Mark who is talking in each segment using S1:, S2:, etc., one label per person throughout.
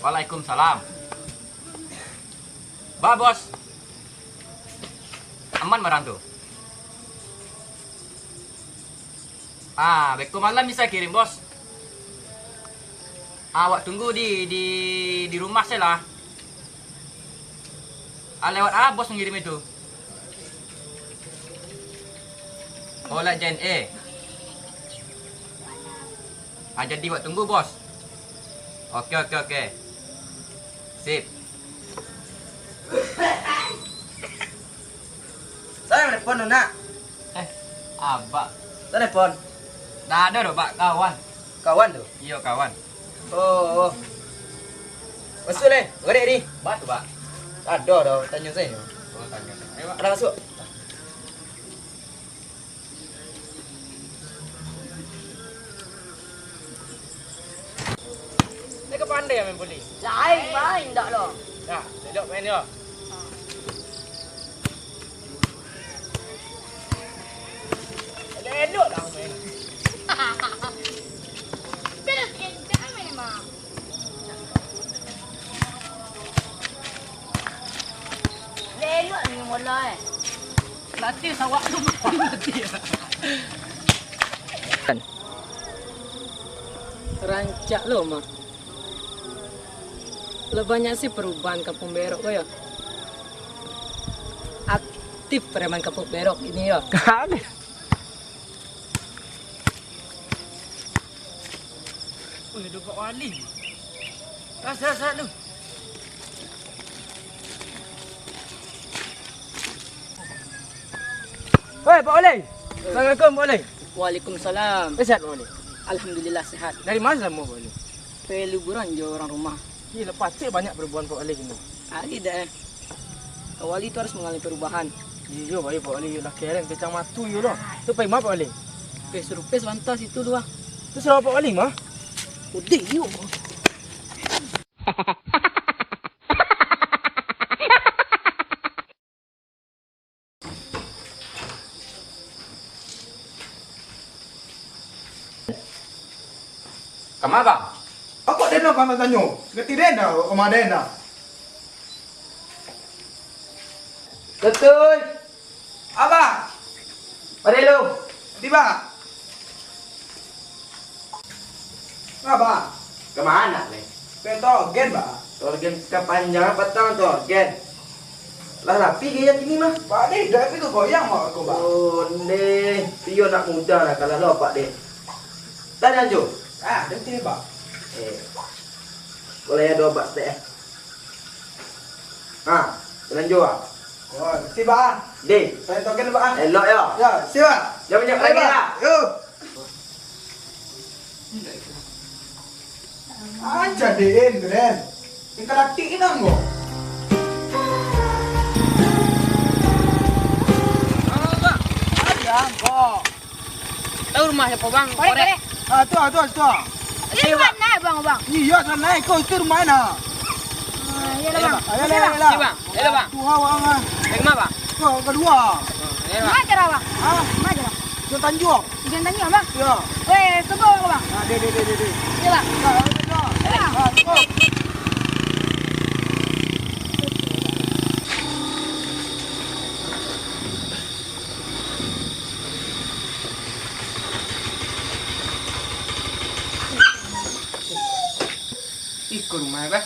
S1: Waalaikumsalam. Ba bos. Aman merantu. Beko malam bisa kirim bos. Awak tunggu di rumah saya lah. Lewat bos mengirim itu. Oleh JNE. Jadi awak tunggu bos. Oke. Sip.
S2: Saya telepon nak.
S1: Abak.
S2: Saya telepon.
S1: Dah ada dah, Pak. Kawan.
S2: Kawan tu.
S1: Iya, kawan.
S2: Oh. Masuk le. Gerak ni.
S1: Batu, Pak.
S2: Ada dah tanya saya.
S1: Oh, tanya. Ayo, Pak.
S2: Ada masuk.
S1: Ni ke pandai main boli?
S3: Lain main tak lah.
S1: Dah, duduk main dia. Elok dah main.
S3: Terus kita main mah. Elok ni mula
S1: Nanti sawak tu mati.
S4: Rancak lo mah. Lebih banyak sih perubahan kampung berok kau ya. Aktif preman kampung berok ini ya.
S1: Wih, ada Pak Wali. Rasa tu.
S2: Hei, Pak Wali. Assalamualaikum, Pak Wali.
S4: Waalaikumsalam.
S2: Sehat, Pak Wali.
S4: Alhamdulillah sehat.
S2: Dari mana kamu, Pak Wali?
S4: Liburan je orang rumah.
S2: Gila, pasti banyak perubahan Pak Wali ini.
S4: Tidak. Wali itu harus mengalami perubahan.
S2: Iya, Pak Wali. Lah keren kecang matu yo loh. Tu pai mah Pak Wali.
S4: Surpes lantas itu dua.
S2: Tu siapa Pak Wali mah?
S4: Udah yuk.
S1: Kamu apa?
S5: Ako din na pamata nyo. Gati din na, kumaden na.
S2: Betul. Apa? Padelo.
S5: Di ba? Nga ba?
S2: Kemana nih?
S5: Pento, gen ba?
S2: Torgen kepanjangan petang torgen. Lah rapi gaya ini mah.
S5: Pak de, tapi tu goyang mo ako ba?
S2: Oh, ne. Tio nak muda lah kalau lo Pak De. Tanya Jo.
S5: Dati ba?
S2: Boleh ada obat teh. Jalan Jo ah.
S5: Oh, si ba?
S2: De.
S5: Pento gen ba?
S2: Elok ya.
S5: Ya, si ba?
S2: Jom lagi lah.
S5: Yo. Aja din, keren. Ikalakti inang mo.
S4: Tahu rumah siapa bang?
S3: Korek.
S5: Tu.
S3: Ini mana bang?
S5: Iya, sana ikaw itu rumah na.
S3: Ya lah bang.
S5: Ayolah.
S4: Si bang. Hello bang.
S5: Tu hawa nga.
S4: Baik mah bang.
S5: Tu kedua.
S3: Mana cara bang? Mana cara?
S5: Tu tanjung.
S3: Jangan tanya bang.
S5: Ya.
S3: Weh, tunggu aku bang.
S5: De.
S3: Ya bang.
S1: Ikut rumah apa?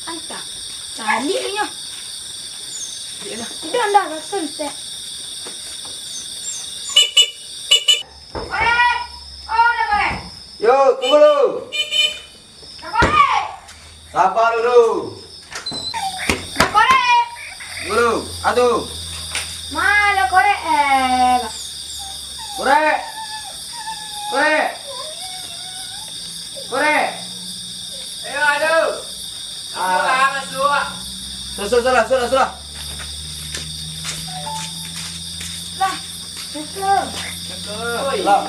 S3: Anta. Tadi nya.
S1: Iyalah.
S3: Tidak anda selesai. Korek. Oh, dah korek.
S2: Yo, tunggu lu.
S3: Dah korek.
S2: Sabar dulu.
S3: Dah korek.
S2: Tunggu lu. Aduh.
S3: Mana korek?
S2: Korek.
S1: Ayo, aduh. Masuk.
S2: Sudah.
S3: Lah. Assalamualaikum.
S2: Lah.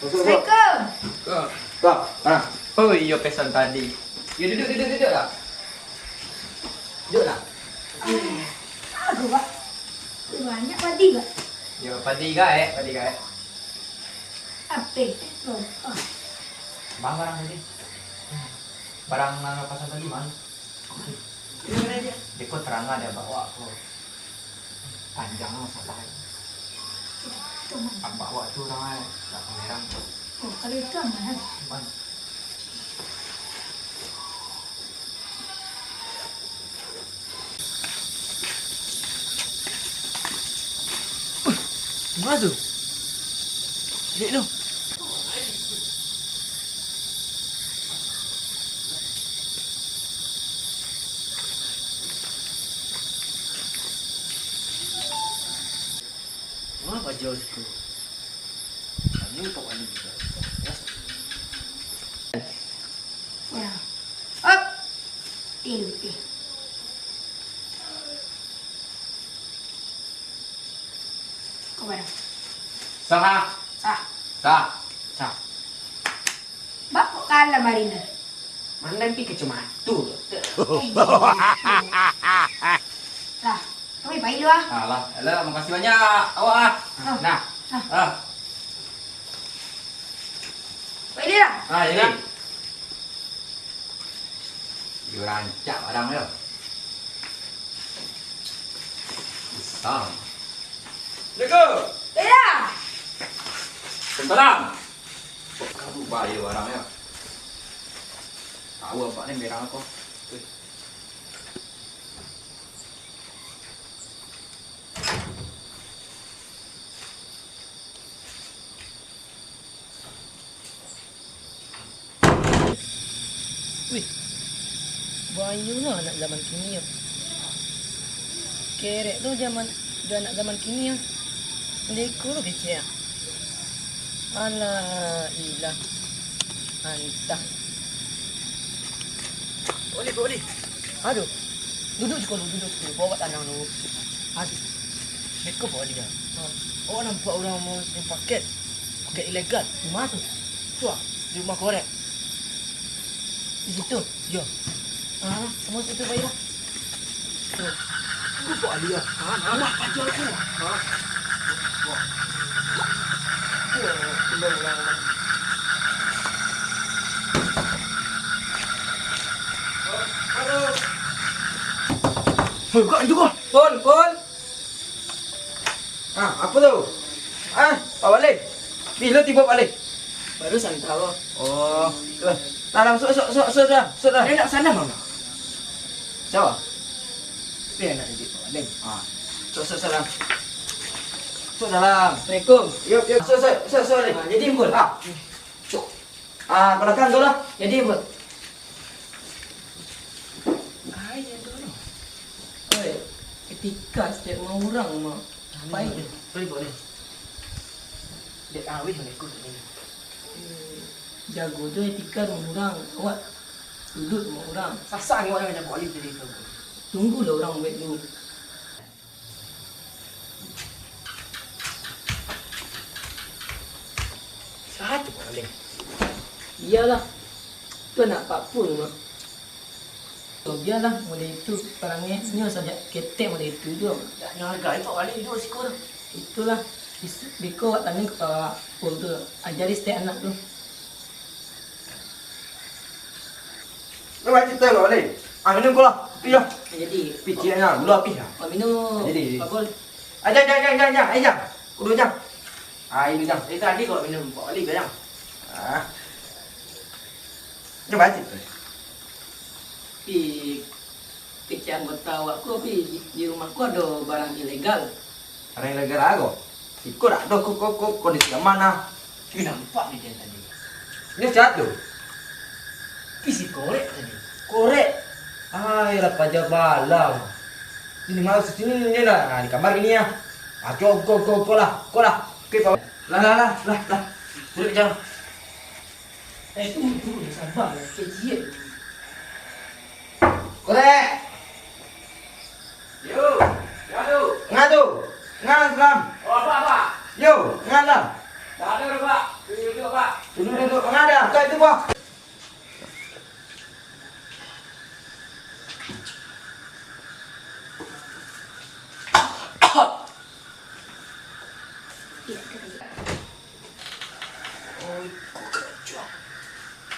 S2: Masuk. Kak.
S1: Oh, iya pesan tadi. Ya duduk lah. Duduk lah.
S3: Aduh, Pak. Banyak padi, Pak.
S1: Ya, padi gae.
S3: Apa? Oh.
S1: Bang barang tadi. barang mana pasal tadi mana?
S2: Ini mana dia?
S1: Dia kok terang ada bawa aku. Panjang masalah. Apa bawa tu orang tak merang.
S3: Oh, kalau itu aman.
S1: Man.
S2: Mana tu? Dek tu. Apa jauh tu? Kamu tak wali juga.
S3: Ya. Up. Putih. Kau barang.
S1: Sah.
S3: Sah.
S1: Sah. Sah.
S3: Bapak kalah Marina.
S2: Mana pergi ke cuma tu?
S3: Lah, kami baik lu ah.
S1: Alah, alah, makasih banyak awak ah. Nah. Ah.
S3: Baik dia lah.
S1: Ah, jadi. You rancak barang dia. Besar. Assalamualaikum.
S3: Baik dah.
S1: Salam. Kamu bayar barangnya. Tahu apa ni merah aku.
S4: Wih, bayu lah anak zaman kini ya. Kerek tu dah anak zaman kini ya. Leko lo kecil ya. Alah, ilah. Antah. Boleh. Aduh. Duduk sekolah. Bawa tanah lu. Aduh. Leko boleh ya. Oh, nampak orang mau paket ilegal. Di mana tu? Tu ah, di rumah korek. Di situ. Yo. Semua situ bayar. Lupa dia. Nak pacar aku.
S2: Kau juga. Pol. Apa tu? Pak balik. Bila tiba balik?
S4: Baru santau.
S2: Oh, dalam sok dah.
S4: Dia nak sana mana?
S2: Siapa?
S4: Dia nak jadi balik.
S2: Sok dalam. Sok dalam.
S4: Assalamualaikum.
S2: Yuk. Sok balik.
S4: Jadi bol.
S2: Sok. Belakang tu lah.
S4: Jadi bol. Ayah dulu. Oi, ketika setiap orang mah baik.
S2: Boleh. Dek awih mana ikut ni.
S4: Jago tu etika orang. Awak duduk sama orang.
S2: Sasang orang macam boleh jadi tu.
S4: Tunggulah orang baik dulu.
S2: Satu boleh.
S4: Iyalah. Tu nak pak pun mah. So, biarlah mulai itu perangnya saja ketek mulai itu juga.
S2: Tak harga itu boleh duduk sekolah.
S4: Itulah Biko awak tanya kepada pun tu ajari setiap anak tu.
S2: Kau baca cerita kau boleh. Minum kau lah. Pi lah.
S4: Jadi
S2: Pi ciaknya. Gula api lah.
S4: awak minum.
S2: Jadi.
S4: Pakul.
S2: Jangan. Jang. Kudu jang. Ini jang. Tadi kau minum boleh ke jang? Coba baca cerita.
S4: Pi kecil anggota awakku di rumahku ada barang ilegal.
S2: Orang yang negara aku. Ikut tak tahu kau kondisi yang mana.
S4: Cuy nampak ni dia tadi.
S2: Ini satu.
S4: Isi korek tadi.
S2: Korek. Ayolah pajak balang. Ini malu sini ni lah. Di kamar ini ya. Kau lah. Okey, Pak. Lah. Duduk jangan.
S4: Tunggu sabar lah. Kecil.
S2: Korek.
S1: Yo. Yo.
S2: Ngadu. Selam.
S1: Oh, apa?
S2: Yo, ngalah.
S1: Dah ada Pak. Duduk Pak.
S2: Duduk. Ngada. Kau itu, Pak.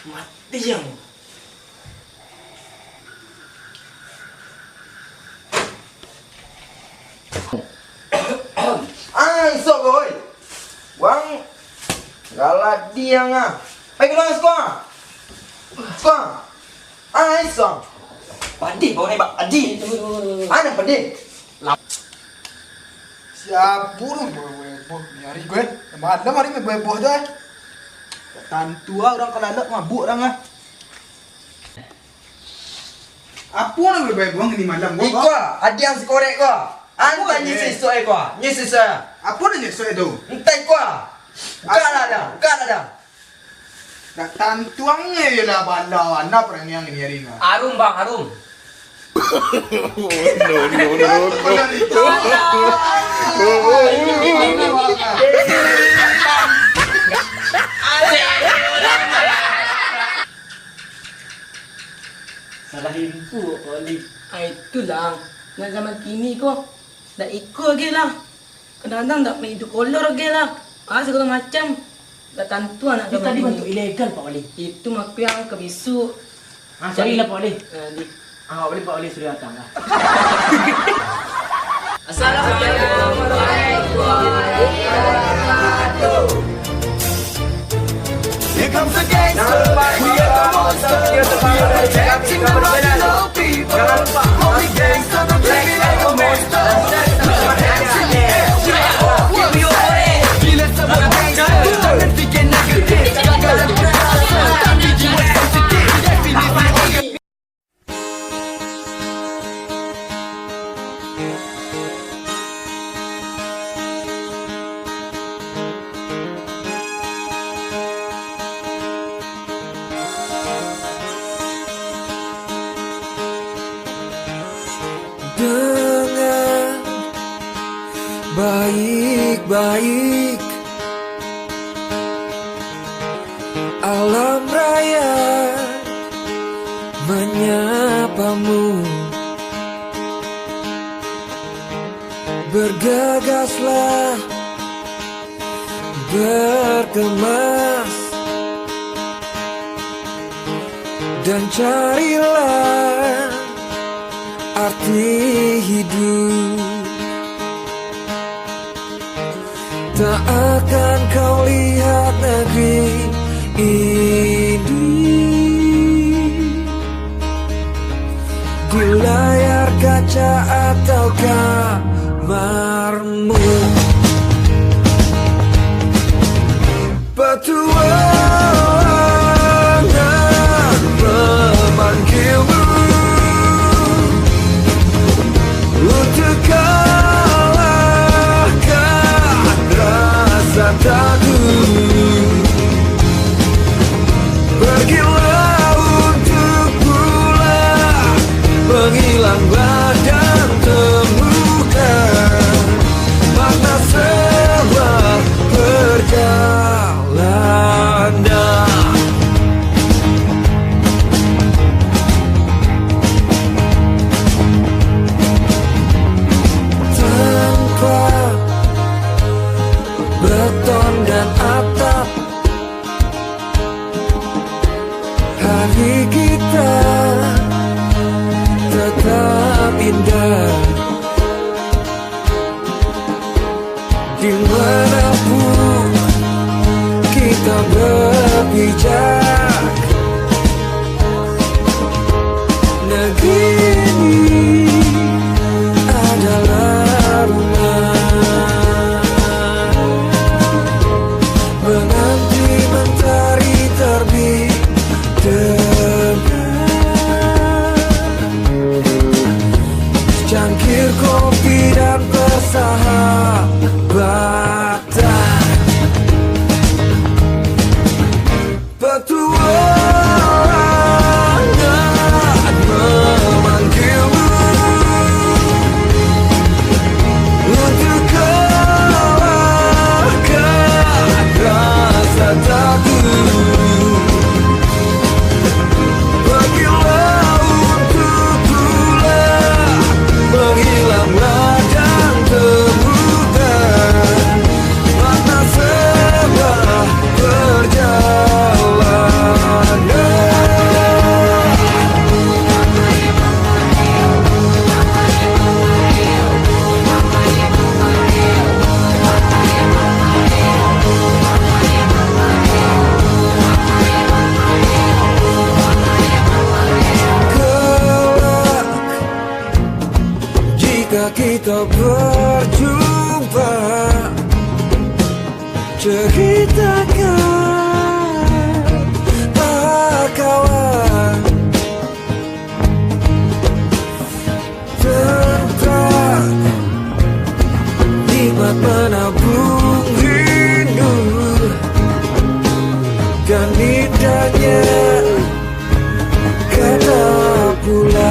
S2: Mati yang. Galak dia ngah. Pergi lang sekolah. Sekolah. Isong. Padi bawa ni bak padi. Ana padi.
S5: Siapa lu boh nyari gue. Malam hari me boh tu eh. Tantu orang kelalak mabuk orang ah. Apa nak boh ini malam boh?
S2: Iko, ada yang sekorek ko. Anta nyisi soe ko. Nyisi soe.
S5: Apa nak nyesok itu?
S2: Entai ko. Kala dah.
S5: Nak tantuangnya je lah bala. Anak perang yang ini hari ni.
S1: Harum bang, harum.
S4: Salah info Oli. Itulah. Nak zaman kini ko. Dah ikut lagi lah. Kadang-kadang tak main itu kolor lagi lah. Segala macam. Dah tentu anak zaman
S6: Tadi
S4: kini.
S6: bentuk ilegal Pak Wali.
S4: Itu makian kebisu.
S6: Carilah Pak Wali.
S4: Di
S6: Pak Wali sudah datang lah.
S4: Assalamualaikum warahmatullahi wabarakatuh.
S7: Here comes the gangster, we are the monster, we are protecting the original people. Only gangster, the living like a monster. Put your hands in the air, we are all gila semua gangster, jangan fikir negatif. Gagalan berasa, tapi jiwa sensitif. Definitely.
S8: Dengan baik-baik alam raya menyapamu. Bergegaslah, berkemas, dan carilah arti hidup. Tak akan kau lihat negeri ini di layar kaca atau kamarmu. Petualangan memanggilmu untuk kalahkan rasa takut. Pergilah untuk pulang, menghilang badan, temukan makna sebuah perjalanan. Tanpa beton dan atap, hari kita tetap indah. Dimanapun kita berpijak, negeri ini adalah rumah. Menanti mentari terbit terbang, cangkir kopi dan persahabatan. Petualangan kita berjumpa, ceritakan kawan tentang nikmat menabung rindu dan indahnya kata pulang.